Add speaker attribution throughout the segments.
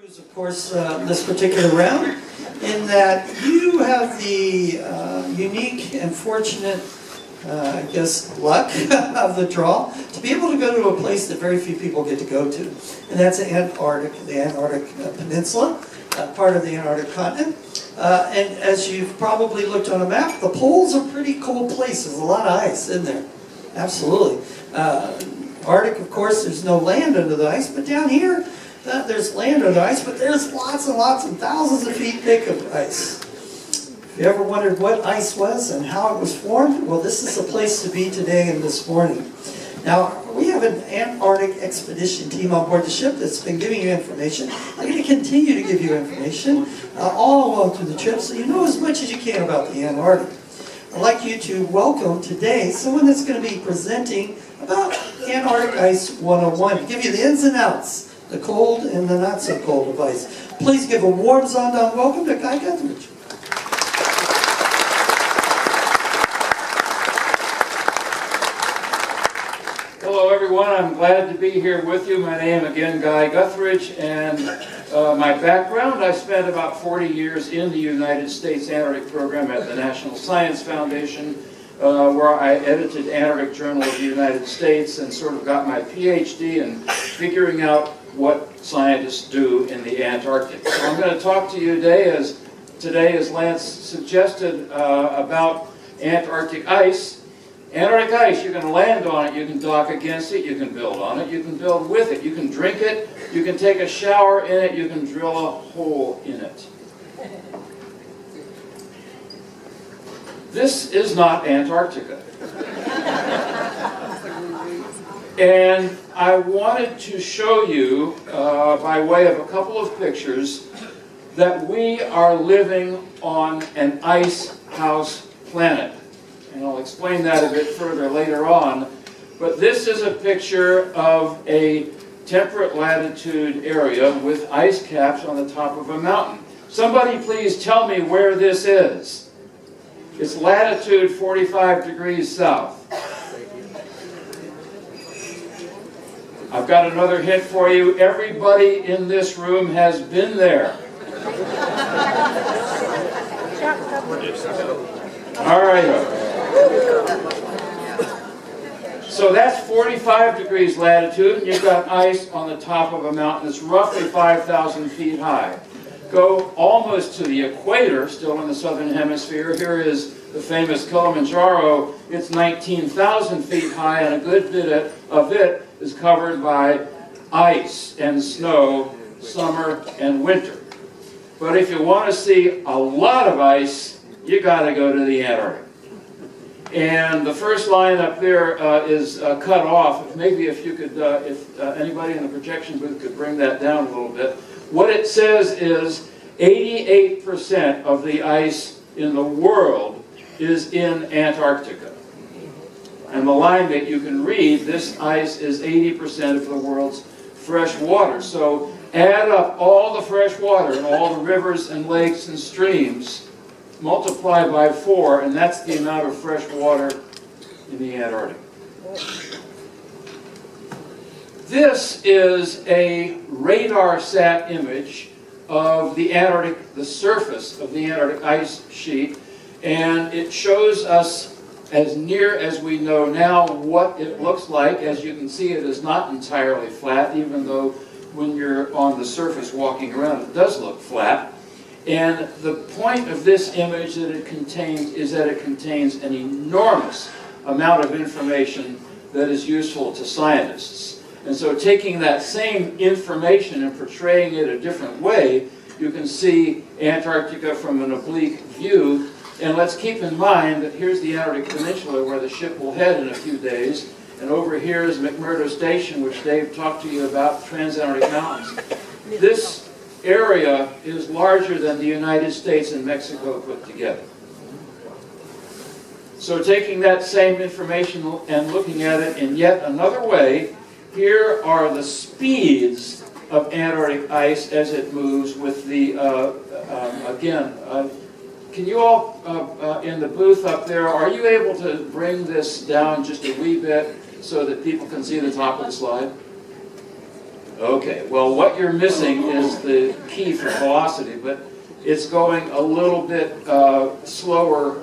Speaker 1: choose, of course, this particular round, in that you have the unique and fortunate, I guess, luck of the draw to be able to go to a place that very few people get to go to, and that's Antarctica, the Antarctic Peninsula, part of the Antarctic continent. And as you've probably looked on a map, the poles are pretty cold places, a lot of ice in there, absolutely. Arctic, of course, there's no land under the ice, but down here, there's land under the ice, but there's lots and lots and thousands of feet thick of ice. If you ever wondered what ice was and how it was formed, well, this is the place to be today and this morning. Now, we have an Antarctic expedition team on board the ship that's been giving you information. I'm going to continue to give you information all along through the trip, so you know as much as you can about the Antarctic. I'd like you to welcome today someone that's going to be presenting about Antarctic Ice 101, to give you the ins and outs, the cold and the not so cold of ice. Please give a warm Zaandam welcome to Guy Gutheridge.
Speaker 2: Hello everyone, I'm glad to be here with you. My name again, Guy Gutheridge, and my background, I spent about 40 years in the United States Antarctic program at the National Science Foundation, where I edited Antarctic Journal of the United States and sort of got my PhD in figuring out what scientists do in the Antarctic. So I'm going to talk to you today, as Lance suggested, about Antarctic ice. Antarctic ice, you can land on it, you can dock against it, you can build on it, you can build with it, you can drink it, you can take a shower in it, you can drill a hole in it. This is not Antarctica. And I wanted to show you, by way of a couple of pictures, that we are living on an ice house planet. And I'll explain that a bit further later on. But this is a picture of a temperate latitude area with ice caps on the top of a mountain. Somebody please tell me where this is. It's latitude 45 degrees south. I've got another hint for you. Everybody in this room has been there. All right. So that's 45 degrees latitude, and you've got ice on the top of a mountain that's roughly 5,000 feet high. Go almost to the equator, still in the southern hemisphere. Here is the famous Kilimanjaro. It's 19,000 feet high, and a good bit of it is covered by ice and snow, summer and winter. But if you want to see a lot of ice, you got to go to the Antarctic. And the first line up there is cut off. Maybe if you could, if anybody in the projection booth could bring that down a little bit. What it says is 88% of the ice in the world is in Antarctica. And the line that you can read, this ice is 80% of the world's fresh water. So add up all the fresh water and all the rivers and lakes and streams, multiply by 4, and that's the amount of fresh water in the Antarctic. This is a radar-sat image of the Antarctic, the surface of the Antarctic ice sheet, and it shows us, as near as we know now, what it looks like. As you can see, it is not entirely flat, even though when you're on the surface walking around, it does look flat. And the point of this image that it contains is that it contains an enormous amount of information that is useful to scientists. And so taking that same information and portraying it a different way, you can see Antarctica from an oblique view. And let's keep in mind that here's the Antarctic Peninsula where the ship will head in a few days. And over here is McMurdo Station, which Dave talked to you about, Transantarctic Mountains. This area is larger than the United States and Mexico put together. So taking that same information and looking at it in yet another way, here are the speeds of Antarctic ice as it moves with the, can you all in the booth up there, are you able to bring this down just a wee bit so that people can see the top of the slide? Okay, well what you're missing is the key for velocity, but it's going a little bit slower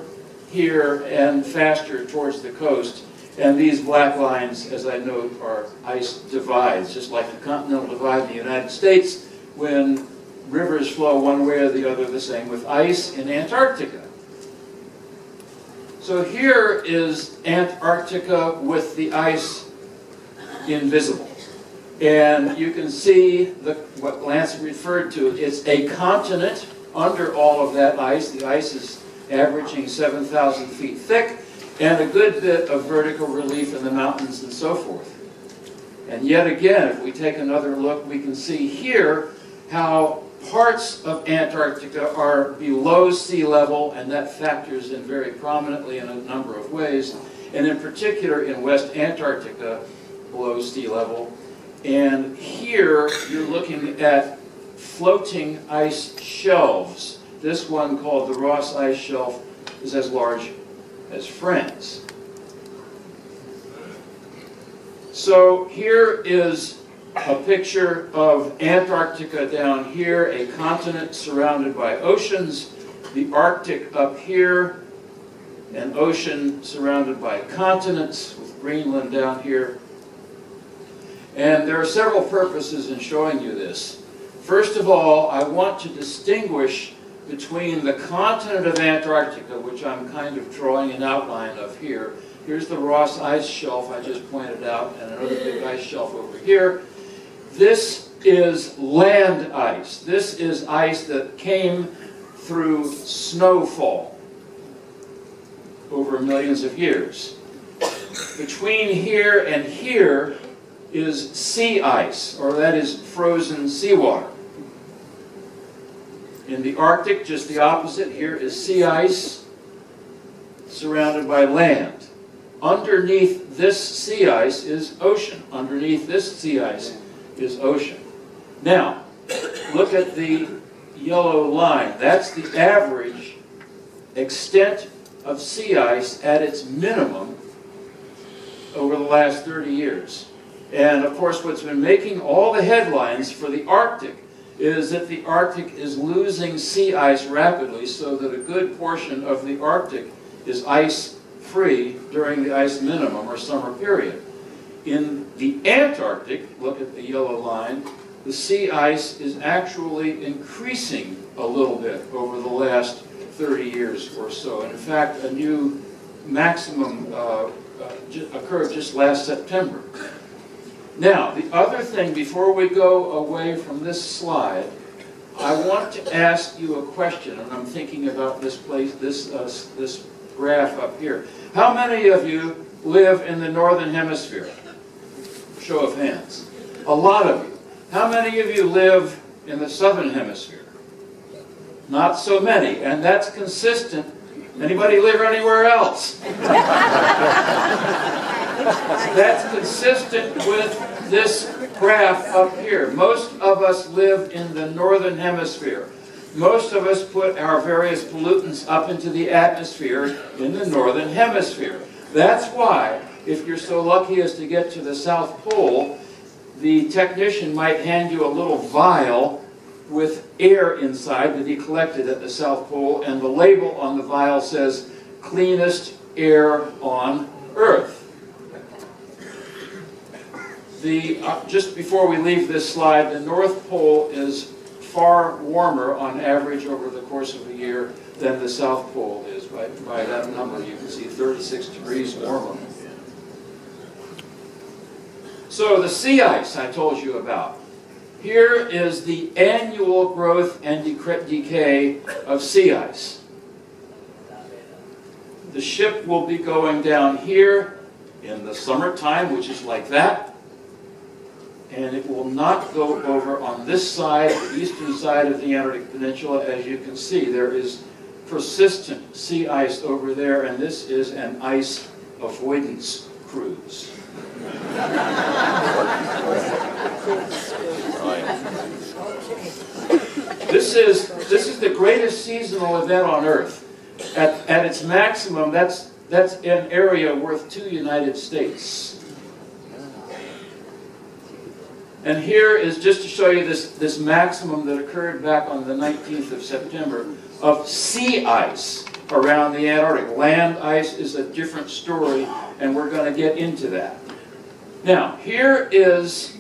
Speaker 2: here and faster towards the coast. And these black lines, as I note, are ice divides, just like the continental divide in the United States, when rivers flow one way or the other, the same with ice in Antarctica. So here is Antarctica with the ice invisible. And you can see what Lance referred to. It's a continent under all of that ice. The ice is averaging 7,000 feet thick, and a good bit of vertical relief in the mountains and so forth. And yet again, if we take another look, we can see here how parts of Antarctica are below sea level, and that factors in very prominently in a number of ways, and in particular in West Antarctica, below sea level. And here you're looking at floating ice shelves. This one, called the Ross Ice Shelf, is as large as France. So here is a picture of Antarctica down here, a continent surrounded by oceans, the Arctic up here, an ocean surrounded by continents, with Greenland down here. And there are several purposes in showing you this. First of all, I want to distinguish between the continent of Antarctica, which I'm kind of drawing an outline of here. Here's the Ross Ice Shelf I just pointed out, and another big ice shelf over here. This is land ice. This is ice that came through snowfall over millions of years. Between here and here is sea ice, or that is frozen seawater. In the Arctic, just the opposite. Here is sea ice surrounded by land. Underneath this sea ice is ocean. Underneath this sea ice is ocean. Now, look at the yellow line. That's the average extent of sea ice at its minimum over the last 30 years. And of course, what's been making all the headlines for the Arctic is that the Arctic is losing sea ice rapidly, so that a good portion of the Arctic is ice-free during the ice minimum or summer period. In the Antarctic, look at the yellow line, the sea ice is actually increasing a little bit over the last 30 years or so. And in fact, a new maximum occurred just last September. Now, the other thing, before we go away from this slide, I want to ask you a question, and I'm thinking about this graph up here. How many of you live in the Northern Hemisphere? Show of hands. A lot of you. How many of you live in the Southern Hemisphere? Not so many, and that's consistent. Anybody live anywhere else? That's consistent with this graph up here. Most of us live in the Northern Hemisphere. Most of us put our various pollutants up into the atmosphere in the Northern Hemisphere. That's why, if you're so lucky as to get to the South Pole, the technician might hand you a little vial with air inside that he collected at the South Pole, and the label on the vial says, "Cleanest air on Earth." Just before we leave this slide, the North Pole is far warmer on average over the course of a year than the South Pole is. By that number, you can see 36 degrees warmer. So the sea ice I told you about. Here is the annual growth and decay of sea ice. The ship will be going down here in the summertime, which is like that. And it will not go over on this side, the eastern side of the Antarctic Peninsula. As you can see, there is persistent sea ice over there, and this is an ice avoidance cruise. This is the greatest seasonal event on Earth. At its maximum, that's an area worth 2 United States. And here is just to show you this maximum that occurred back on the 19th of September of sea ice around the Antarctic. Land ice is a different story, and we're going to get into that. Now, here is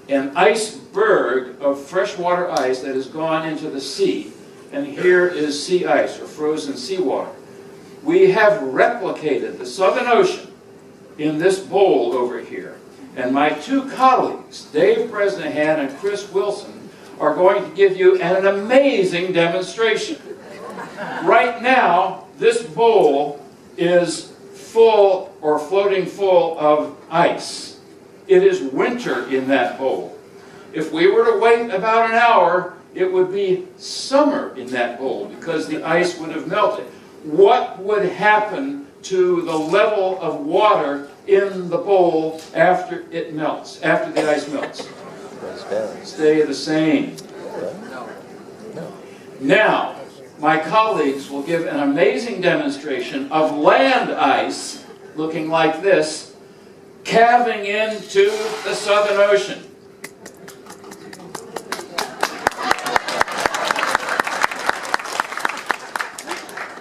Speaker 2: an iceberg of freshwater ice that has gone into the sea, and here is sea ice, or frozen seawater. We have replicated the Southern Ocean in this bowl over here. And my two colleagues, Dave Bresnahan and Chris Wilson, are going to give you an amazing demonstration. Right now, this bowl is full or floating full of ice. It is winter in that bowl. If we were to wait about an hour, it would be summer in that bowl because the ice would have melted. What would happen to the level of water in the bowl after it melts, after the ice melts? Stay the same. Now, my colleagues will give an amazing demonstration of land ice looking like this, calving into the Southern Ocean.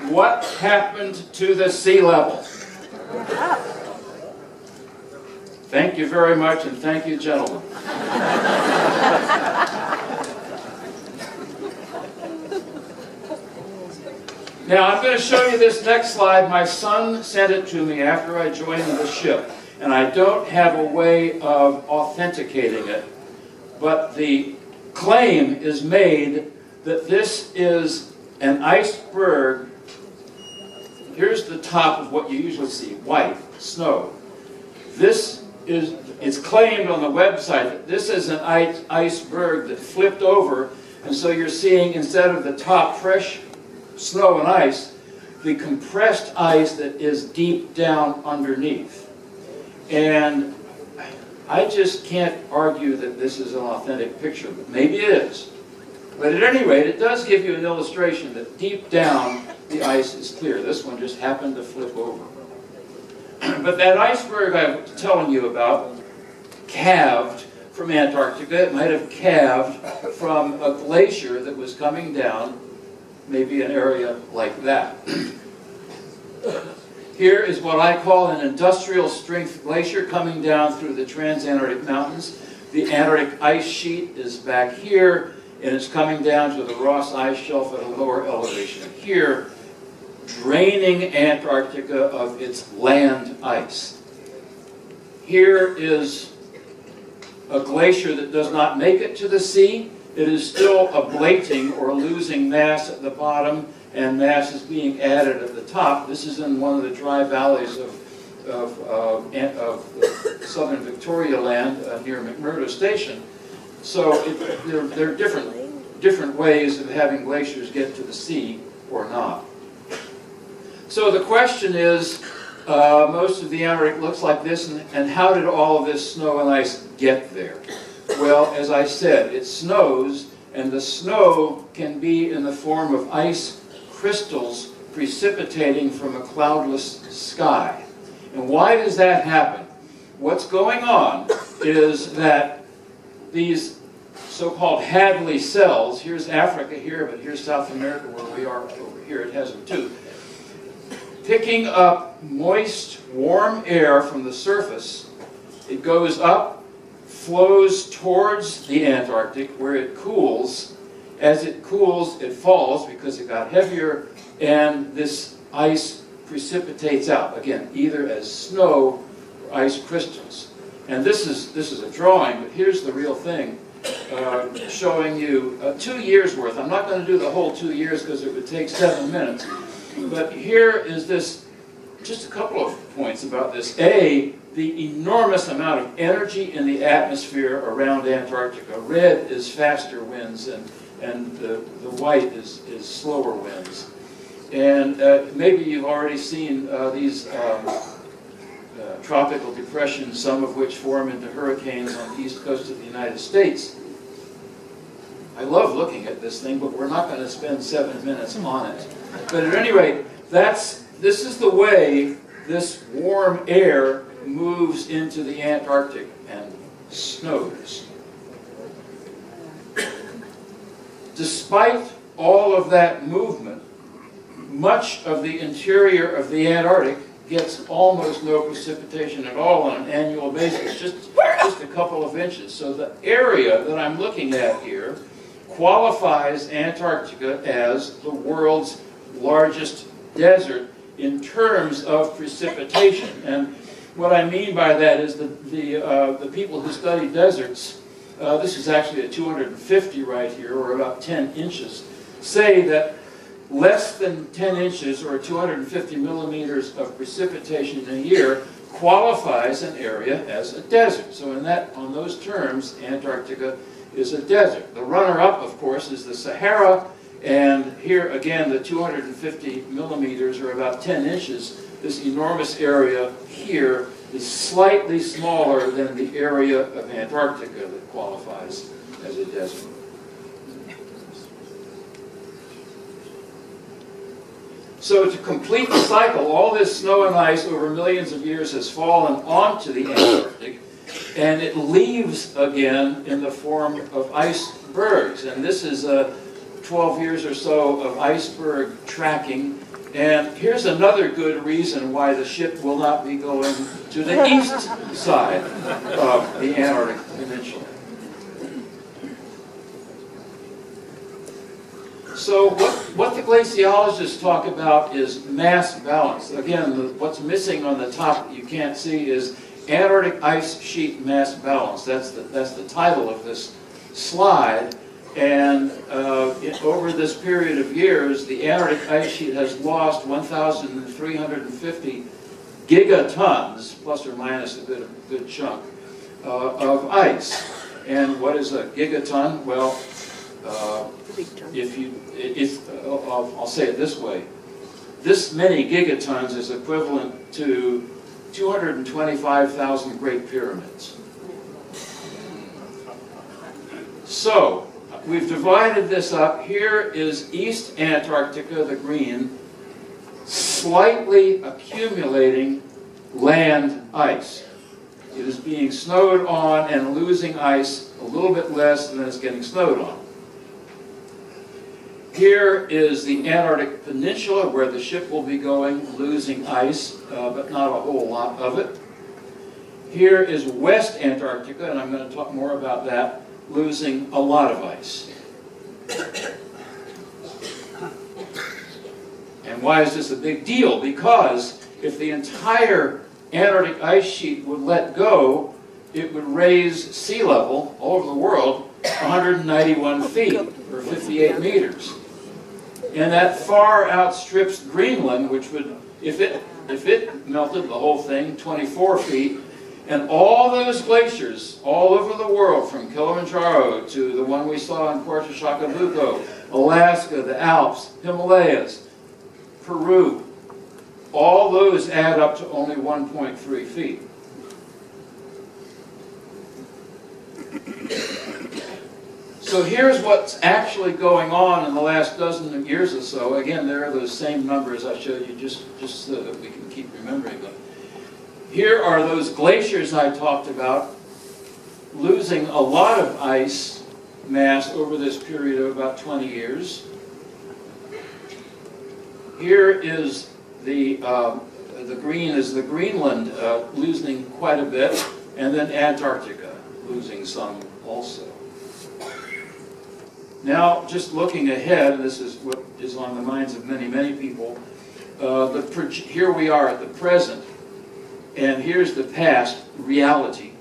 Speaker 2: What happened to the sea level? Thank you very much, and thank you, gentlemen. Now, I'm going to show you this next slide. My son sent it to me after I joined the ship, and I don't have a way of authenticating it, but the claim is made that this is an iceberg. Here's the top of what you usually see, white, snow. It's claimed on the website that this is an iceberg that flipped over, and so you're seeing, instead of the top fresh snow and ice, the compressed ice that is deep down underneath. And I just can't argue that this is an authentic picture, but maybe it is. But at any rate, it does give you an illustration that deep down the ice is clear. This one just happened to flip over. But that iceberg I was telling you about calved from Antarctica. It might have calved from a glacier that was coming down, maybe an area like that. Here is what I call an industrial strength glacier coming down through the Transantarctic Mountains. The Antarctic ice sheet is back here, and it's coming down to the Ross Ice Shelf at a lower elevation here, draining Antarctica of its land ice. Here is a glacier that does not make it to the sea. It is still ablating or losing mass at the bottom, and mass is being added at the top. This is in one of the dry valleys of southern Victoria land near McMurdo Station. So there are different ways of having glaciers get to the sea or not. So the question is, most of the Antarctic looks like this, and how did all of this snow and ice get there? Well, as I said, it snows, and the snow can be in the form of ice crystals precipitating from a cloudless sky. And why does that happen? What's going on is that these so-called Hadley cells, here's Africa here, but here's South America where we are over here, it has them too, picking up moist, warm air from the surface. It goes up, flows towards the Antarctic where it cools. As it cools, it falls because it got heavier, and this ice precipitates out, again, either as snow or ice crystals. And this is a drawing, but here's the real thing, showing you 2 years worth. I'm not going to do the whole 2 years because it would take 7 minutes. But here is this, just a couple of points about this. A, the enormous amount of energy in the atmosphere around Antarctica. Red is faster winds, and the white is slower winds. And maybe you've already seen these tropical depressions, some of which form into hurricanes on the east coast of the United States. I love looking at this thing, but we're not going to spend 7 minutes on it. But at any rate, this is the way this warm air moves into the Antarctic. And snows. Despite all of that movement, much of the interior of the Antarctic gets almost no precipitation at all on an annual basis, just a couple of inches. So the area that I'm looking at here qualifies Antarctica as the world's largest desert in terms of precipitation. And what I mean by that is the people who study deserts, this is actually at 250 right here, or about 10 inches, say that less than 10 inches or 250 millimeters of precipitation in a year qualifies an area as a desert. So on those terms, Antarctica is a desert. The runner-up, of course, is the Sahara, and here again the 250 millimeters or about 10 inches. This enormous area here is slightly smaller than the area of Antarctica that qualifies as a desert. So to complete the cycle, all this snow and ice over millions of years has fallen onto the Antarctic, and it leaves again in the form of icebergs. And this is 12 years or so of iceberg tracking. And here's another good reason why the ship will not be going to the east side of the Antarctic Peninsula. So what the glaciologists talk about is mass balance. Again, what's missing on the top that you can't see is Antarctic ice sheet mass balance. That's the title of this slide. And over this period of years, the Antarctic ice sheet has lost 1,350 gigatons, plus or minus a good chunk, of ice. And what is a gigaton? Well, I'll say it this way. This many gigatons is equivalent to 225,000 Great Pyramids. So, we've divided this up. Here is East Antarctica, the green, slightly accumulating land ice. It is being snowed on and losing ice a little bit less than it's getting snowed on. Here is the Antarctic Peninsula, where the ship will be going, losing ice, but not a whole lot of it. Here is West Antarctica, and I'm going to talk more about that, losing a lot of ice. And why is this a big deal? Because if the entire Antarctic ice sheet would let go, it would raise sea level all over the world 191 feet, or 58 meters. And that far outstrips Greenland, which would, if it melted the whole thing, 24 feet. And all those glaciers all over the world, from Kilimanjaro to the one we saw in Puerto Chacabuco, Alaska, the Alps, Himalayas, Peru, all those add up to only 1.3 feet. So here's what's actually going on in the last dozen years or so. Again, there are those same numbers I showed you just so that we can keep remembering them. Here are those glaciers I talked about losing a lot of ice mass over this period of about 20 years. Here is the green is the Greenland losing quite a bit, and then Antarctica losing some also. Now, just looking ahead, and this is what is on the minds of many, many people, here we are at the present, and here's the past, reality.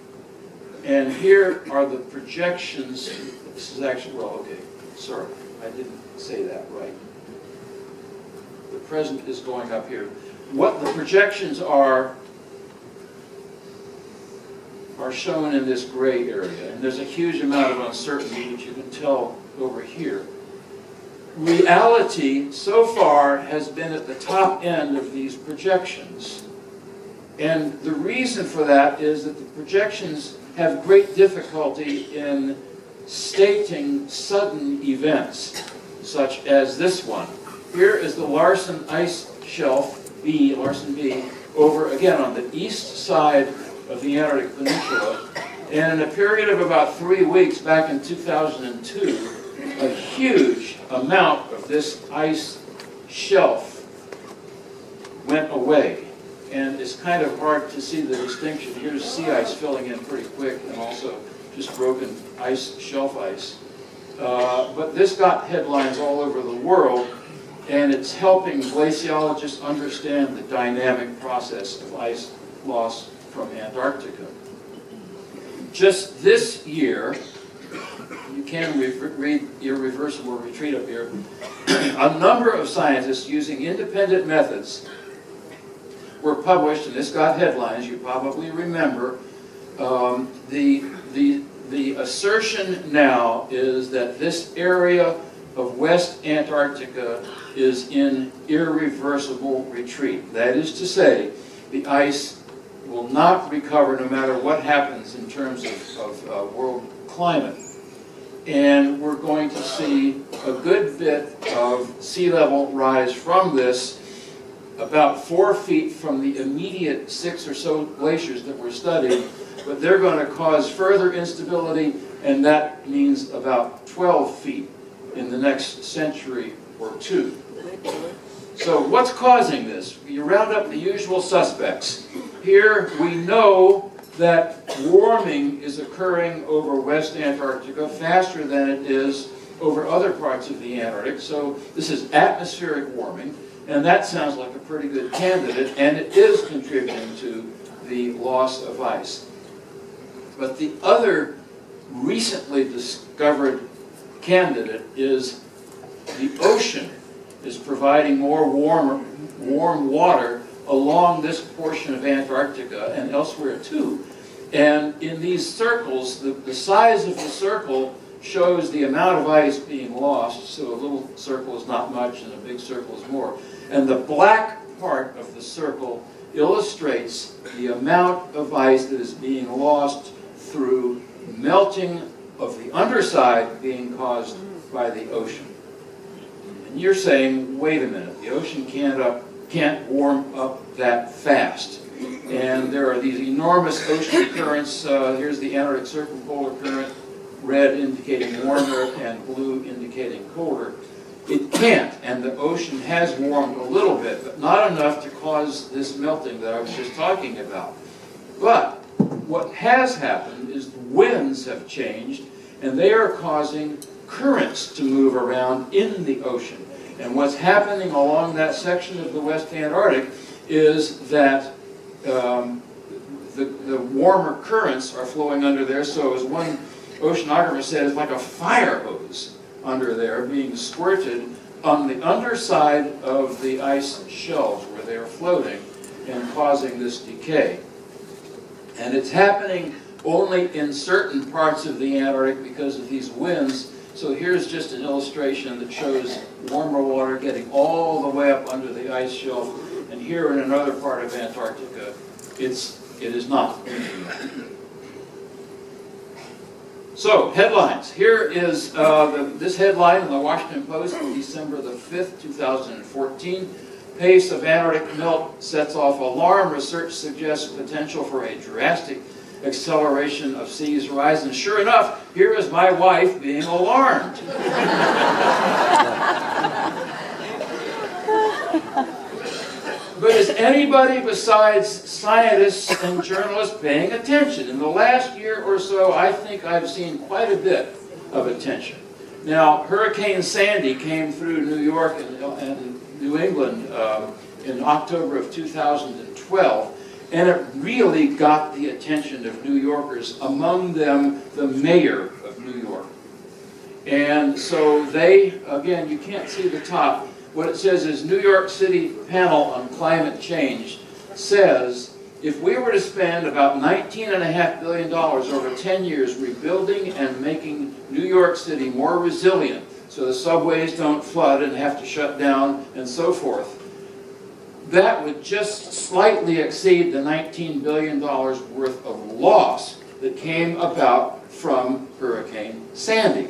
Speaker 2: And here are the projections. This is actually, well, okay, sorry, I didn't say that right. The present is going up here. What the projections are shown in this gray area, and there's a huge amount of uncertainty, which you can tell over here. Reality so far has been at the top end of these projections. And the reason for that is that the projections have great difficulty in stating sudden events, such as this one. Here is the Larsen ice shelf, Larsen B, over again on the east side of the Antarctic Peninsula. And in a period of about 3 weeks back in 2002, a huge amount of this ice shelf went away. And it's kind of hard to see the distinction. Here's sea ice filling in pretty quick, and also just broken ice, shelf ice. But this got headlines all over the world, and it's helping glaciologists understand the dynamic process of ice loss from Antarctica. Just this year, you can read Irreversible Retreat up here, a number of scientists using independent methods were published, and this got headlines, you probably remember. The assertion now is that this area of West Antarctica is in irreversible retreat. That is to say, the ice will not recover no matter what happens in terms of world climate. And we're going to see a good bit of sea level rise from this, about 4 feet from the immediate 6 or so glaciers that were studied, but they're going to cause further instability, and that means about 12 feet in the next century or two. So what's causing this? You round up the usual suspects. Here we know that warming is occurring over West Antarctica faster than it is over other parts of the Antarctic. So this is atmospheric warming, and that sounds like a pretty good candidate, and it is contributing to the loss of ice. But the other recently discovered candidate is the ocean is providing more warm water along this portion of Antarctica and elsewhere too. And in these circles, the size of the circle shows the amount of ice being lost. So a little circle is not much and a big circle is more. And the black part of the circle illustrates the amount of ice that is being lost through melting of the underside being caused by the ocean. And you're saying, wait a minute, the ocean can't warm up that fast. And there are these enormous ocean currents. Here's the Antarctic circumpolar current, red indicating warmer and blue indicating colder. It can't, and the ocean has warmed a little bit, but not enough to cause this melting that I was just talking about. But what has happened is the winds have changed, and they are causing currents to move around in the ocean. And what's happening along that section of the West Antarctic is that the warmer currents are flowing under there. So as one oceanographer said, it's like a fire hose under there being squirted on the underside of the ice shelves where they are floating and causing this decay. And it's happening only in certain parts of the Antarctic because of these winds. So here's just an illustration that shows warmer water getting all the way up under the ice shelf. And here in another part of Antarctica, it is not. So, headlines. Here is this headline in the Washington Post on December the 5th, 2014. Pace of Antarctic melt sets off alarm. Research suggests potential for a drastic acceleration of seas rise. And sure enough, here is my wife being alarmed. But is anybody besides scientists and journalists paying attention? In the last year or so, I think I've seen quite a bit of attention. Now, Hurricane Sandy came through New York and New England in October of 2012, and it really got the attention of New Yorkers, among them the mayor of New York. And so they, again, you can't see the top. What it says is New York City Panel on Climate Change says if we were to spend about $19.5 billion over 10 years rebuilding and making New York City more resilient so the subways don't flood and have to shut down and so forth, that would just slightly exceed the $19 billion worth of loss that came about from Hurricane Sandy.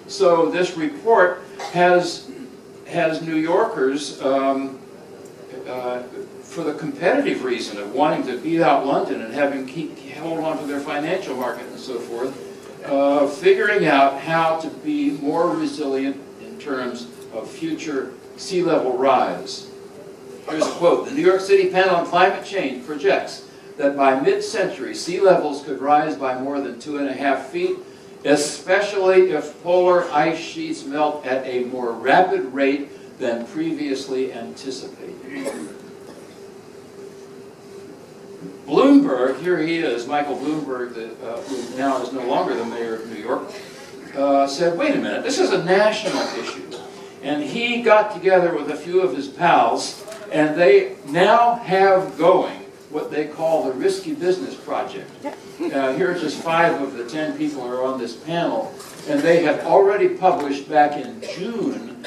Speaker 2: So this report has New Yorkers for the competitive reason of wanting to beat out London and having hold on to their financial market and so forth, figuring out how to be more resilient in terms of future sea level rise. Here's a quote: "The New York City panel on climate change projects that by mid-century sea levels could rise by more than 2.5 feet, especially if polar ice sheets melt at a more rapid rate than previously anticipated." Bloomberg, here he is, Michael Bloomberg, who now is no longer the mayor of New York, said, wait a minute, this is a national issue. And he got together with a few of his pals, and they now have going what they call the Risky Business Project. Here are just 5 of the 10 people who are on this panel, and they have already published back in June,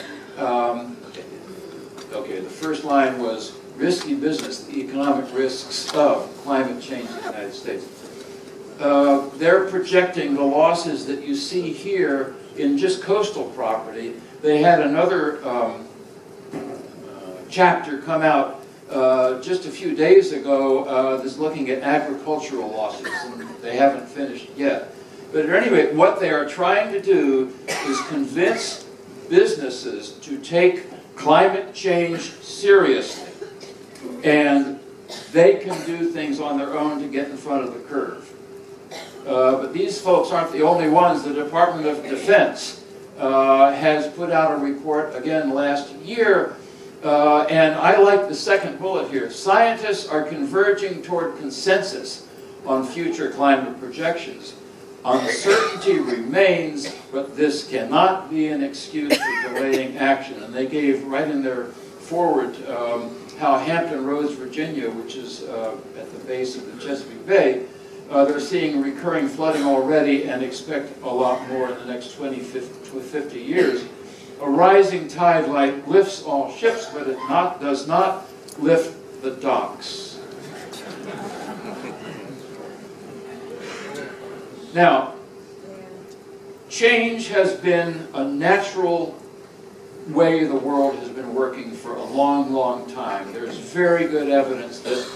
Speaker 2: okay, the first line was risky business, the economic risks of climate change in the United States. They're projecting the losses that you see here in just coastal property. They had another chapter come out just a few days ago that's looking at agricultural losses, and they haven't finished yet. But at any rate, what they are trying to do is convince businesses to take climate change seriously. And they can do things on their own to get in front of the curve. But these folks aren't the only ones. The Department of Defense has put out a report again last year, and I like the second bullet here. Scientists are converging toward consensus on future climate projections. Uncertainty remains, but this cannot be an excuse for delaying action. And they gave right in their forward how Hampton Roads, Virginia, which is at the base of the Chesapeake Bay, they're seeing recurring flooding already and expect a lot more in the next 50 years. A rising tide like lifts all ships, but it does not lift the docks. Now, change has been a natural way the world has been working for a long, long time. There's very good evidence that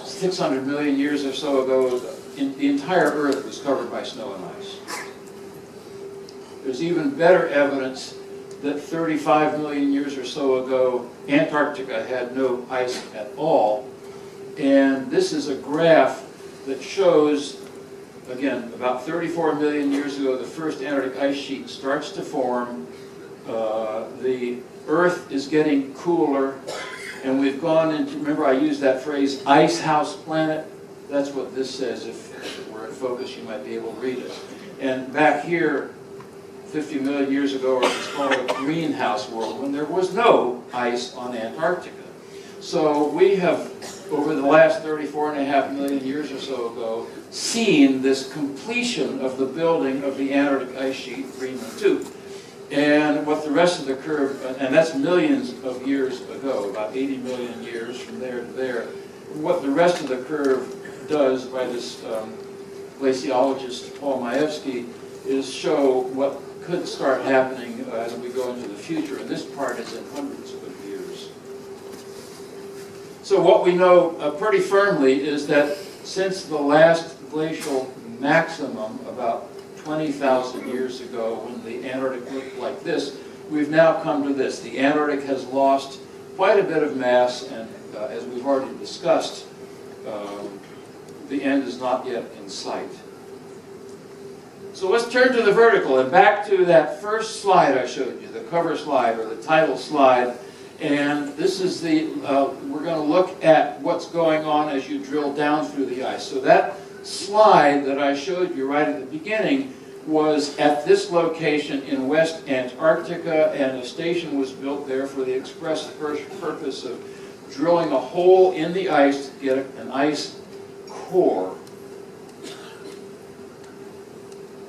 Speaker 2: 600 million years or so ago, the entire Earth was covered by snow and ice. There's even better evidence that 35 million years or so ago, Antarctica had no ice at all. And this is a graph that shows, again, about 34 million years ago, the first Antarctic ice sheet starts to form. The Earth is getting cooler, and we've gone into, remember I used that phrase, ice house planet? That's what this says. If it were in focus, you might be able to read it. And back here, 50 million years ago, it's called a greenhouse world, when there was no ice on Antarctica. So we have, over the last 34.5 million years or so ago, seen this completion of the building of the Antarctic ice sheet, Greenland 2. And what the rest of the curve, and that's millions of years ago, about 80 million years from there to there, what the rest of the curve does by this glaciologist, Paul Majewski, is show what could start happening as we go into the future. And this part is in hundreds of years. So what we know pretty firmly is that since the last glacial maximum, about 20,000 years ago, when the Antarctic looked like this, we've now come to this. The Antarctic has lost quite a bit of mass, and as we've already discussed, the end is not yet in sight. So let's turn to the vertical, and back to that first slide I showed you, the cover slide, or the title slide. And this is the, we're going to look at what's going on as you drill down through the ice. So that slide that I showed you right at the beginning was at this location in West Antarctica, and a station was built there for the express purpose of drilling a hole in the ice to get an ice core.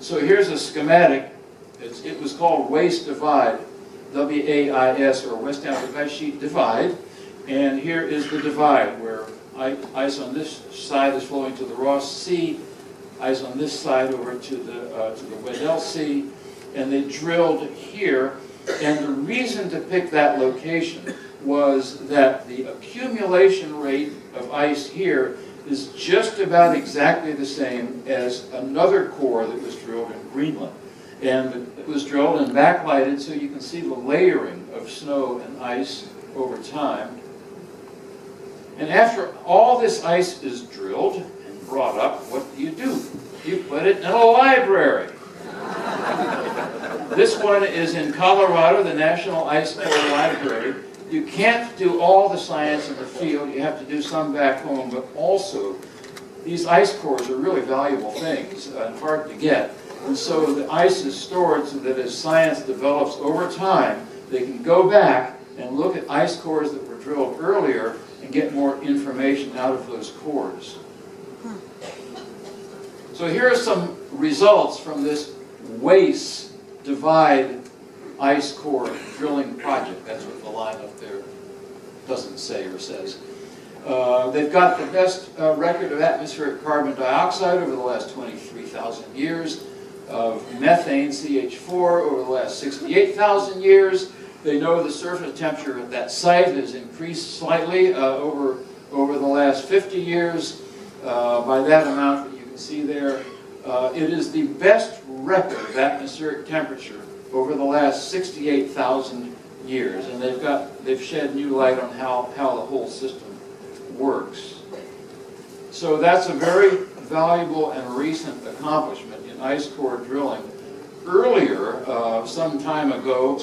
Speaker 2: So here's a schematic. It was called Waist Divide, W-A-I-S, or West Antarctic Ice Sheet Divide. And here is the divide, where ice on this side is flowing to the Ross Sea, ice on this side over to the Weddell Sea, and they drilled here. And the reason to pick that location was that the accumulation rate of ice here is just about exactly the same as another core that was drilled in Greenland. And it was drilled and backlighted so you can see the layering of snow and ice over time. And after all this ice is drilled and brought up, what do? You put it in a library. This one is in Colorado, the National Ice Core Library. You can't do all the science in the field, you have to do some back home, but also these ice cores are really valuable things and hard to get. And so the ice is stored so that as science develops over time, they can go back and look at ice cores that were drilled earlier and get more information out of those cores. So here are some results from this WACE divide ice core drilling project. That's what the line up there doesn't say or says. They've got the best record of atmospheric carbon dioxide over the last 23,000 years, of methane, CH4, over the last 68,000 years. They know the surface temperature at that site has increased slightly over the last 50 years by that amount that you can see there. It is the best record of atmospheric temperature over the last 68,000 years, and they've shed new light on how the whole system works. So that's a very valuable and recent accomplishment in ice core drilling. Earlier, some time ago,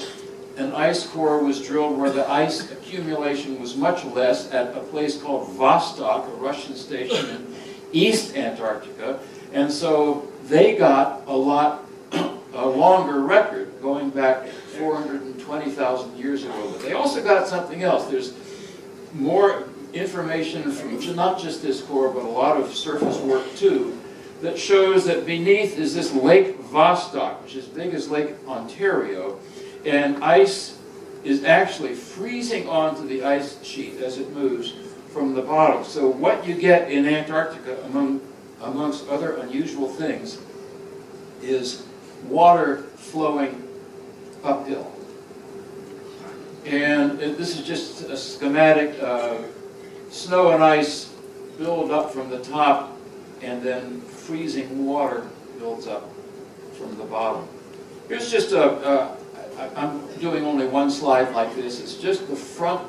Speaker 2: an ice core was drilled where the ice accumulation was much less at a place called Vostok, a Russian station in East Antarctica, and so they got a longer record going back 420,000 years ago. But they also got something else. There's more information from not just this core, but a lot of surface work too, that shows that beneath is this Lake Vostok, which is as big as Lake Ontario, and ice is actually freezing onto the ice sheet as it moves from the bottom. So what you get in Antarctica, amongst other unusual things, is water flowing uphill. And this is just a schematic. Snow and ice build up from the top, and then freezing water builds up from the bottom. Here's just I'm doing only one slide like this. It's just the front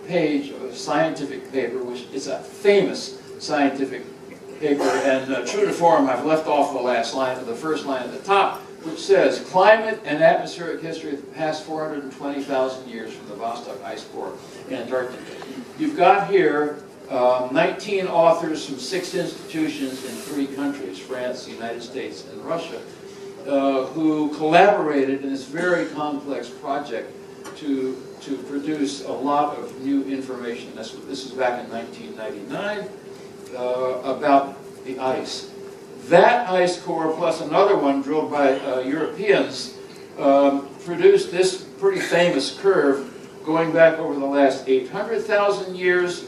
Speaker 2: page of a scientific paper, which is a famous scientific paper, and true to form, I've left off the last line of the first line at the top, which says, climate and atmospheric history of the past 420,000 years from the Vostok Ice Core, Antarctica. You've got here 19 authors from 6 institutions in 3 countries, France, the United States, and Russia, who collaborated in this very complex project to produce a lot of new information. This is back in 1999 about the ice. That ice core plus another one drilled by Europeans produced this pretty famous curve going back over the last 800,000 years,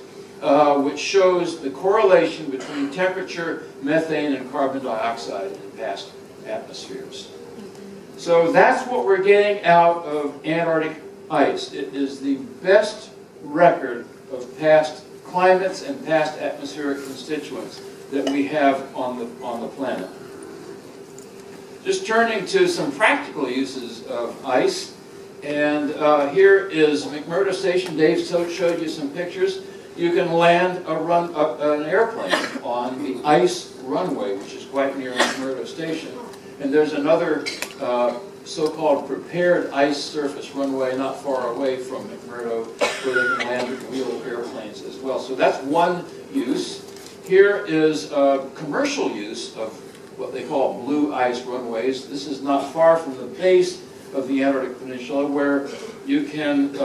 Speaker 2: which shows the correlation between temperature, methane, and carbon dioxide in past atmospheres. So that's what we're getting out of Antarctic ice. It is the best record of past climates and past atmospheric constituents that we have on the planet. Just turning to some practical uses of ice, and here is McMurdo Station. Dave showed you some pictures. You can land an airplane on the ice runway, which is quite near McMurdo Station. And there's another so-called prepared ice surface runway not far away from McMurdo where they can land wheeled airplanes as well. So that's one use. Here is a commercial use of what they call blue ice runways. This is not far from the base of the Antarctic Peninsula, where you can,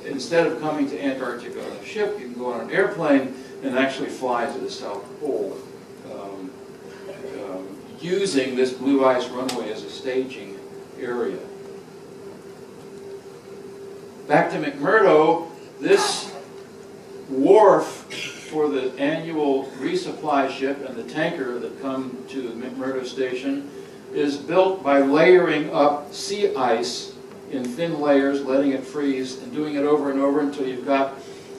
Speaker 2: instead of coming to Antarctica on a ship, you can go on an airplane and actually fly to the South Pole, using this blue ice runway as a staging area. Back to McMurdo, this wharf for the annual resupply ship and the tanker that come to McMurdo Station is built by layering up sea ice in thin layers, letting it freeze, and doing it over and over until you've got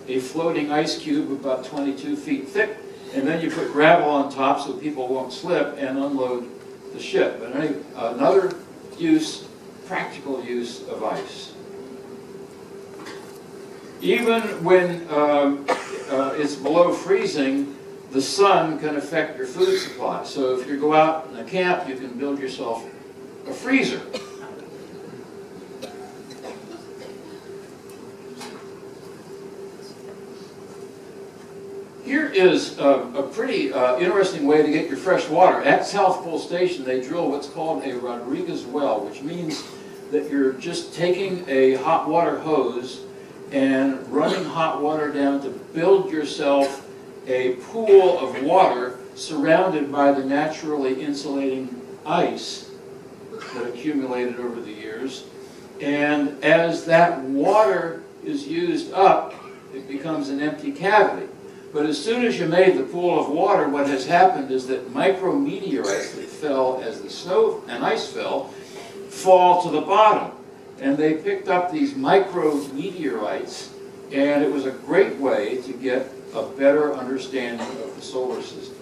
Speaker 2: a floating ice cube about 22 feet thick, and then you put gravel on top so people won't slip and unload the ship. But another use, practical use of ice. Even when it's below freezing, the sun can affect your food supply. So if you go out in a camp, you can build yourself a freezer. Here is a pretty interesting way to get your fresh water. At South Pole Station, they drill what's called a Rodriguez well, which means that you're just taking a hot water hose and running hot water down to build yourself a pool of water surrounded by the naturally insulating ice that accumulated over the years. And as that water is used up, it becomes an empty cavity. But as soon as you made the pool of water, what has happened is that micrometeorites that fell as the snow and ice fell, fall to the bottom. And they picked up these micrometeorites, and it was a great way to get a better understanding of the solar system.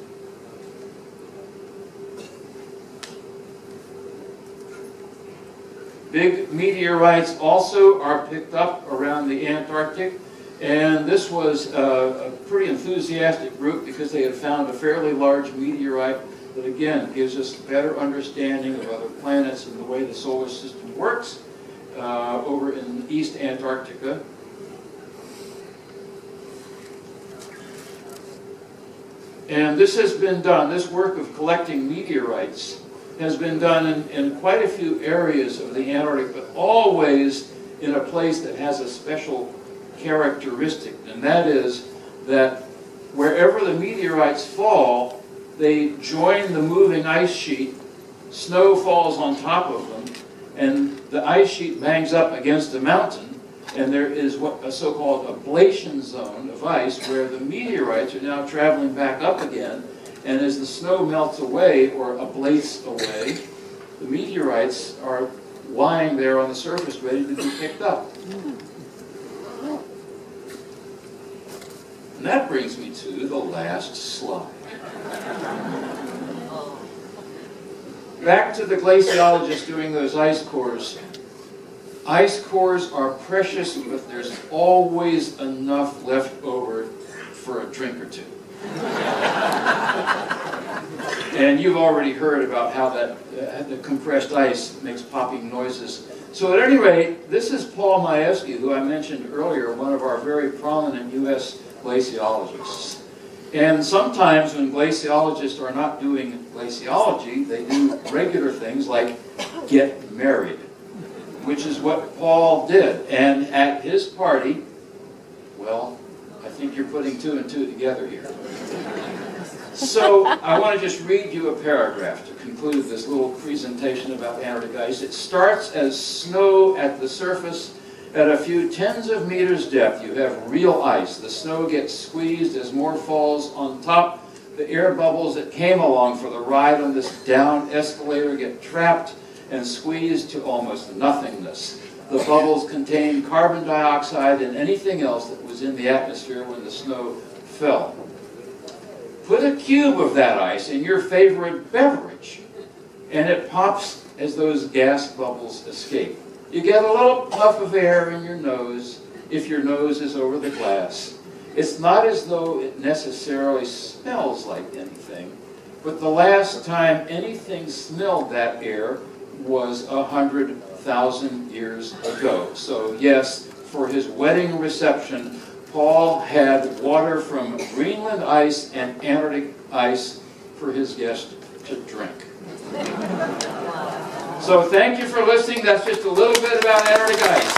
Speaker 2: Big meteorites also are picked up around the Antarctic, and this was a pretty enthusiastic group because they had found a fairly large meteorite that again gives us a better understanding of other planets and the way the solar system works over in East Antarctica. And this has been done, this work of collecting meteorites has been done in quite a few areas of the Antarctic, but always in a place that has a special characteristic, and that is that wherever the meteorites fall, they join the moving ice sheet, snow falls on top of them, and the ice sheet bangs up against a mountain, and there is what a so-called ablation zone of ice where the meteorites are now traveling back up again, and as the snow melts away or ablates away, the meteorites are lying there on the surface ready to be picked up. And that brings me to the last slide. Back to the glaciologists doing those ice cores. Ice cores are precious, but there's always enough left over for a drink or two. And you've already heard about how that the compressed ice makes popping noises. So at any rate, this is Paul Majewski, who I mentioned earlier, one of our very prominent U.S. glaciologists. And sometimes when glaciologists are not doing glaciology, they do regular things like get married, which is what Paul did. And at his party, well, I think you're putting two and two together here. So I want to just read you a paragraph to conclude this little presentation about Antarctic ice. It starts as snow at the surface. At a few tens of meters depth, you have real ice. The snow gets squeezed as more falls on top. The air bubbles that came along for the ride on this down escalator get trapped and squeezed to almost nothingness. The bubbles contain carbon dioxide and anything else that was in the atmosphere when the snow fell. Put a cube of that ice in your favorite beverage, and it pops as those gas bubbles escape. You get a little puff of air in your nose if your nose is over the glass. It's not as though it necessarily smells like anything, but the last time anything smelled that air was 100,000 years ago. So yes, for his wedding reception, Paul had water from Greenland ice and Antarctic ice for his guest to drink. So thank you for listening. That's just a little bit about Antarctic ice.